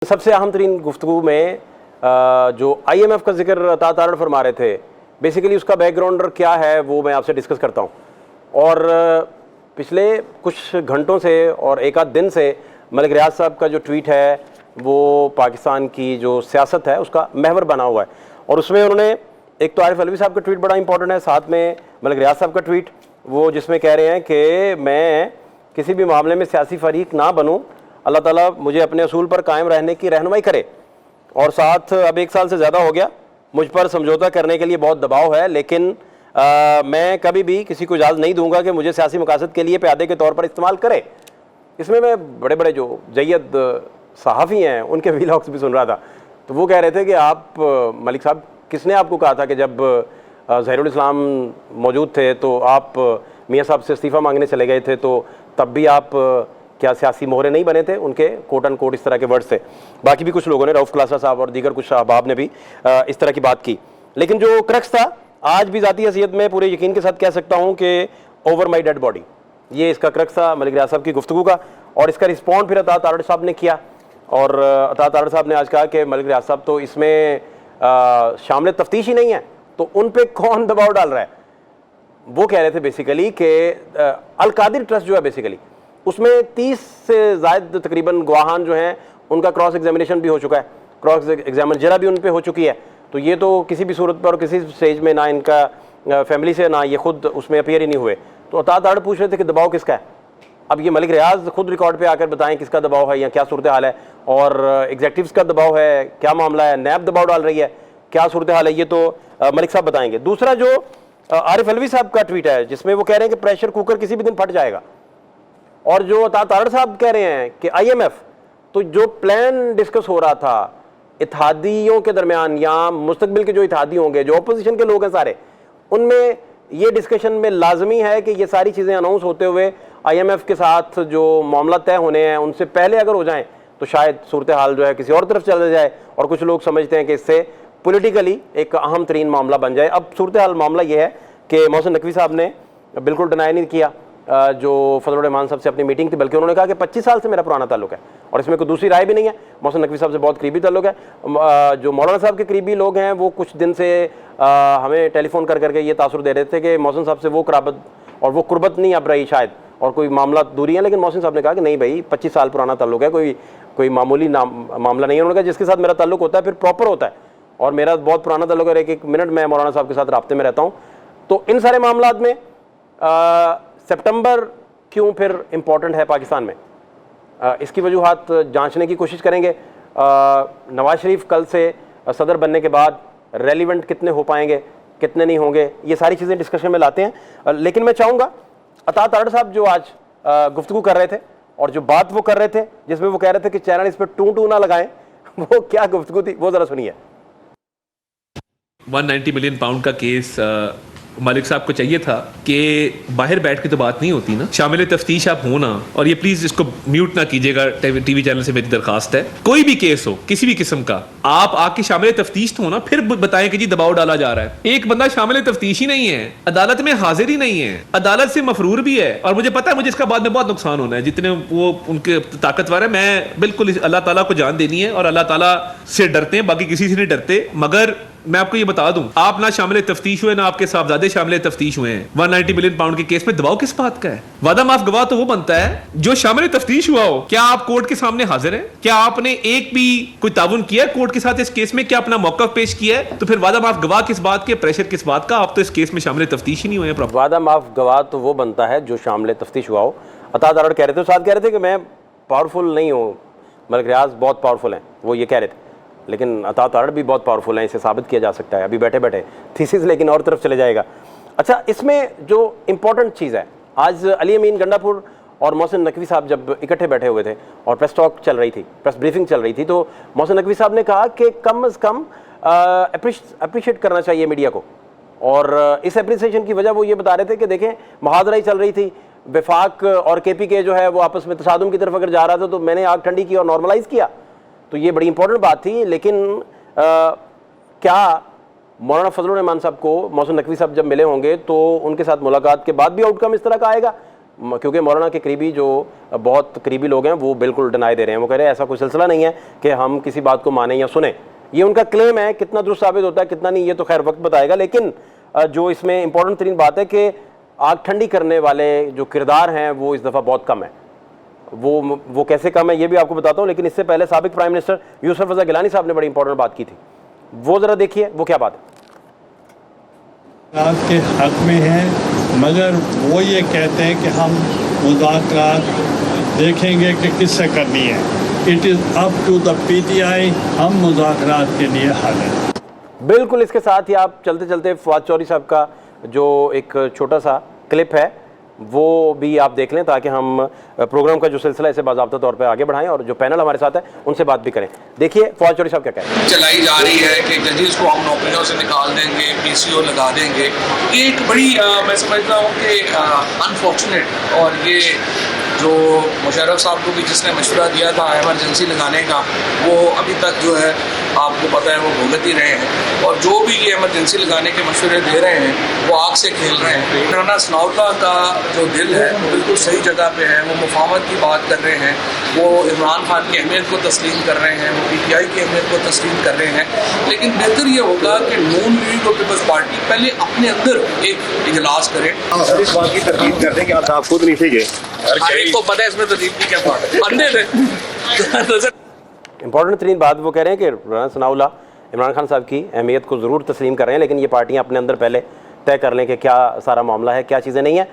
سب سے اہم ترین گفتگو میں جو آئی ایم ایف کا ذکر عطا تارڑ فرما رہے تھے، بیسیکلی اس کا بیک گراؤنڈ کیا ہے وہ میں آپ سے ڈسکس کرتا ہوں. اور پچھلے کچھ گھنٹوں سے اور ایک آدھ دن سے ملک ریاض صاحب کا جو ٹویٹ ہے وہ پاکستان کی جو سیاست ہے اس کا محور بنا ہوا ہے. اور اس میں انہوں نے ایک تو عارف علوی صاحب کا ٹویٹ بڑا امپورٹنٹ ہے، ساتھ میں ملک ریاض صاحب کا ٹویٹ وہ جس میں کہہ رہے ہیں کہ میں کسی بھی معاملے میں سیاسی فریق نہ بنوں، اللہ تعالیٰ مجھے اپنے اصول پر قائم رہنے کی رہنمائی کرے. اور ساتھ اب 1 سال سے زیادہ ہو گیا، مجھ پر سمجھوتہ کرنے کے لیے بہت دباؤ ہے، لیکن میں کبھی بھی کسی کو اجازت نہیں دوں گا کہ مجھے سیاسی مقاصد کے لیے پیادے کے طور پر استعمال کرے. اس میں بڑے بڑے جو جید صحافی ہیں ان کے ویلاگس بھی سن رہا تھا، تو وہ کہہ رہے تھے کہ آپ ملک صاحب کس نے آپ کو کہا تھا کہ جب ظہیر الاسلام موجود تھے تو آپ میاں صاحب سے استعفیٰ مانگنے چلے گئے تھے، تو تب بھی آپ کیا سیاسی مہرے نہیں بنے تھے؟ ان کے کوٹ ان کوٹ اس طرح کے ورڈز تھے. باقی بھی کچھ لوگوں نے، رؤف کلاسا صاحب اور دیگر کچھ احباب نے بھی اس طرح کی بات کی. لیکن جو کرکس تھا، آج بھی ذاتی حیثیت میں پورے یقین کے ساتھ کہہ سکتا ہوں کہ اوور مائی ڈیڈ باڈی، یہ اس کا کرکس تھا ملک ریاض صاحب کی گفتگو کا. اور اس کا رسپونڈ پھر عطا تارڑ صاحب نے کیا، اور عطا تارڑ صاحب نے آج کہا کہ ملک ریاض صاحب تو اس میں شامل تفتیش ہی نہیں ہے، تو ان پہ کون دباؤ ڈال رہا ہے. وہ کہہ رہے تھے بیسیکلی کہ القادر ٹرسٹ جو ہے بیسیکلی اس میں 30 سے زائد تقریباً گواہان جو ہیں ان کا کراس ایگزامینیشن بھی ہو چکا ہے، کراس ایگزامن جرا بھی ان پہ ہو چکی ہے. تو یہ تو کسی بھی صورت پر کسی سٹیج میں نہ ان کا فیملی سے نہ یہ خود اس میں اپیئر ہی نہیں ہوئے. تو عطا تارڑ پوچھ رہے تھے کہ دباؤ کس کا ہے. اب یہ ملک ریاض خود ریکارڈ پہ آ کر بتائیں کس کا دباؤ ہے یا کیا صورتحال ہے، اور ایگزیکٹیوز کا دباؤ ہے، کیا معاملہ ہے، نیب دباؤ ڈال رہی ہے، کیا صورتحال ہے، یہ تو ملک صاحب بتائیں گے. دوسرا جو عارف علوی صاحب کا ٹویٹ ہے جس میں وہ کہہ رہے ہیں کہ پریشر کوکر کسی بھی دن پھٹ جائے گا، اور جو عطا تارڑ صاحب کہہ رہے ہیں کہ آئی ایم ایف تو جو پلان ڈسکس ہو رہا تھا اتحادیوں کے درمیان یا مستقبل کے جو اتحادی ہوں گے، جو اپوزیشن کے لوگ ہیں سارے، ان میں یہ ڈسکشن میں لازمی ہے کہ یہ ساری چیزیں اناؤنس ہوتے ہوئے آئی ایم ایف کے ساتھ جو معاملہ طے ہونے ہیں ان سے پہلے اگر ہو جائیں تو شاید صورتحال جو ہے کسی اور طرف چل جائے. اور کچھ لوگ سمجھتے ہیں کہ اس سے پولیٹیکلی ایک اہم ترین معاملہ بن جائے. اب صورتحال معاملہ یہ ہے کہ محسن نقوی صاحب نے بالکل ڈینائی نہیں کیا جو فضل الرحمان صاحب سے اپنی میٹنگ تھی، بلکہ انہوں نے کہا کہ 25 سال سے میرا پرانا تعلق ہے اور اس میں کوئی دوسری رائے بھی نہیں ہے. محسن نقوی صاحب سے بہت قریبی تعلق ہے. جو مولانا صاحب کے قریبی لوگ ہیں وہ کچھ دن سے ہمیں ٹیلی فون کر کے یہ تاثر دے رہے تھے کہ محسن صاحب سے وہ قرابت اور وہ قربت نہیں اب رہی شاید، اور کوئی معاملہ دوری ہیں. لیکن محسن صاحب نے کہا کہ نہیں بھائی 25 سال پرانا تعلق ہے، کوئی معمولی معاملہ نہیں ہے. انہوں نے کہا جس کے ساتھ میرا تعلق ہوتا ہے پھر پراپر ہوتا ہے، اور میرا بہت پرانا تعلق ہے، ایک منٹ میں مولانا صاحب کے ساتھ رابطے میں رہتا ہوں. تو ان سارے معاملات میں سپٹمبر کیوں پھر امپورٹنٹ ہے پاکستان میں، اس کی وجوہات جانچنے کی کوشش کریں گے. نواز شریف کل سے صدر بننے کے بعد ریلیونٹ کتنے ہو پائیں گے، کتنے نہیں ہوں گے، یہ ساری چیزیں ڈسکشن میں لاتے ہیں. لیکن میں چاہوں گا عطا تارڑ صاحب جو آج گفتگو کر رہے تھے اور جو بات وہ کر رہے تھے جس میں وہ کہہ رہے تھے کہ چینل اس پہ ٹو نہ لگائیں، وہ کیا گفتگو تھی وہ ذرا سنیے. 190 ملین پاؤنڈ کا کیس ملک صاحب کو چاہیے تھا کہ باہر بیٹھ کے تو بات نہیں ہوتی نا، شامل تفتیش آپ ہونا. اور یہ پلیز اس کو میوٹ نہ کیجیے گا، ٹی وی چینل سے میری درخواست ہے. کوئی بھی کیس ہو کسی بھی قسم کا، آپ آ کے شامل تفتیش تو ہونا، پھر بتائیں کہ جی دباؤ ڈالا جا رہا ہے. ایک بندہ شامل تفتیش ہی نہیں ہے، عدالت میں حاضر ہی نہیں ہے، عدالت سے مفرور بھی ہے، اور مجھے پتا ہے مجھے اس کا بعد میں بہت نقصان ہونا ہے. جتنے وہ ان کے طاقتور ہے، میں بالکل اللہ تعالیٰ کو جان دینی ہے اور اللہ تعالیٰ سے ڈرتے ہیں، باقی کسی سے نہیں ڈرتے. مگر میں آپ کو یہ بتا دوں، آپ نہ شامل تفتیش ہوئے نہ آپ کے صاحبزادے شامل تفتیش ہوئے ہیں. 190 ملین پاؤنڈ کے کیس میں دباؤ کس بات کا ہے؟ وعدہ معاف گواہ تو وہ بنتا ہے جو شامل تفتیش ہوا ہو. کیا آپ کورٹ کے سامنے حاضر ہیں؟ کیا آپ نے ایک بھی کوئی تعاون کیا ہے کورٹ کے ساتھ اس کیس میں؟ کیا اپنا موقف پیش کیا ہے؟ تو پھر وعدہ معاف گواہ کس بات کے، پریشر کس بات کا؟ آپ تو اس کیس میں شامل تفتیش ہی نہیں ہوئے ہیں. وعدہ معاف گواہ تو وہ بنتا ہے جو شامل تفتیش ہوا ہو. عطا تارڑ کہہ رہے تھے، ساتھ کہہ رہے تھے کہ میں پاورفل نہیں ہوں، ملک ریاض بہت پاورفل ہیں، وہ یہ کہہ رہے تھے. لیکن عطا تارڑ بھی بہت پاورفل ہیں، اسے ثابت کیا جا سکتا ہے ابھی بیٹھے بیٹھے. تھیسس لیکن اور طرف چلے جائے گا. اچھا، اس میں جو امپورٹنٹ چیز ہے، آج علی امین گنڈا پور اور محسن نقوی صاحب جب اکٹھے بیٹھے ہوئے تھے اور پریس ٹاک چل رہی تھی، پریس بریفنگ چل رہی تھی، تو محسن نقوی صاحب نے کہا کہ کم از کم اپریشیٹ کرنا چاہیے میڈیا کو. اور اس اپریسیشن کی وجہ وہ یہ بتا رہے تھے کہ دیکھیں محاذرہ ہی چل رہی تھی، وفاق اور کے پی کے جو ہے وہ آپس میں تصادم کی طرف اگر جا رہا تھا تو میں نے آگ ٹھنڈی کی اور نارملائز کیا. تو یہ بڑی امپورٹنٹ بات تھی. لیکن کیا مولانا فضل الرحمان صاحب کو محسن نقوی صاحب جب ملے ہوں گے تو ان کے ساتھ ملاقات کے بعد بھی آؤٹ کم اس طرح کا آئے گا؟ کیونکہ مولانا کے قریبی جو بہت قریبی لوگ ہیں وہ بالکل ڈنائی دے رہے ہیں، وہ کہہ رہے ہیں ایسا کوئی سلسلہ نہیں ہے کہ ہم کسی بات کو مانیں یا سنیں. یہ ان کا کلیم ہے، کتنا درست ثابت ہوتا ہے کتنا نہیں یہ تو خیر وقت بتائے گا. لیکن جو اس میں امپورٹنٹ ترین بات ہے کہ آگ ٹھنڈی کرنے والے جو کردار ہیں وہ اس دفعہ بہت کم ہیں. وہ کیسے کم ہے یہ بھی آپ کو بتاتا ہوں، لیکن اس سے پہلے سابق پرائم منسٹر یوسف رضا گیلانی صاحب نے بڑی امپورٹنٹ بات کی تھی، وہ ذرا دیکھیے وہ کیا بات ہے. آپ کے حق میں ہیں، مگر وہ یہ کہتے ہیں کہ ہم مذاکرات دیکھیں گے کہ کس سے کرنی ہے. It is up to the P T I, ہم مذاکرات کے لیے حاضر ہیں. بالکل اس کے ساتھ ہی آپ چلتے چلتے فواد چودھری صاحب کا جو ایک چھوٹا سا کلپ ہے وہ بھی آپ دیکھ لیں تاکہ ہم پروگرام کا جو سلسلہ اسے باضابطہ طور پہ آگے بڑھائیں اور جو پینل ہمارے ساتھ ہے ان سے بات بھی کریں. دیکھیے فواد چودھری صاحب کیا کہہ رہے ہیں. چلائی جا رہی ہے کہ ججز کو ہم نوکریوں سے نکال دیں گے، پی سی او لگا دیں گے. یہ ایک بڑی میں سمجھتا ہوں کہ انفارچونیٹ، اور یہ جو مشرف صاحب کو بھی جس نے مشورہ دیا تھا ایمرجنسی لگانے کا، وہ ابھی تک جو ہے آپ کو پتہ ہے وہ بھگت ہی رہے ہیں. اور جو بھی یہ ایمرجنسی لگانے کے مشورے دے رہے ہیں وہ آگ سے کھیل رہے ہیں. مولانا ثناء اللہ کا جو دل ہے وہ بالکل صحیح جگہ پہ ہے. وہ مفاہمت کی بات کر رہے ہیں، وہ عمران خان کی اہمیت کو تسلیم کر رہے ہیں، وہ پی ٹی آئی کی اہمیت کو تسلیم کر رہے ہیں. لیکن بہتر یہ ہوگا کہ نون لیگ اور پیپلز پارٹی پہلے اپنے اندر ایک اجلاس کریں. اس بات کی تردید کر دیں کہ آپ خود نیچے گئے. ہر ایک کو پتہ ہے اس میں تدیب کی کیا بات ہے. اندھے تھے. امپورٹنٹ ترین بات وہ کہہ رہے ہیں کہ مولانا ثناء اللہ عمران خان صاحب کی اہمیت کو ضرور تسلیم کر رہے ہیں، لیکن یہ پارٹیاں اپنے اندر پہلے طے کر لیں کہ کیا سارا معاملہ ہے کیا چیزیں نہیں ہیں.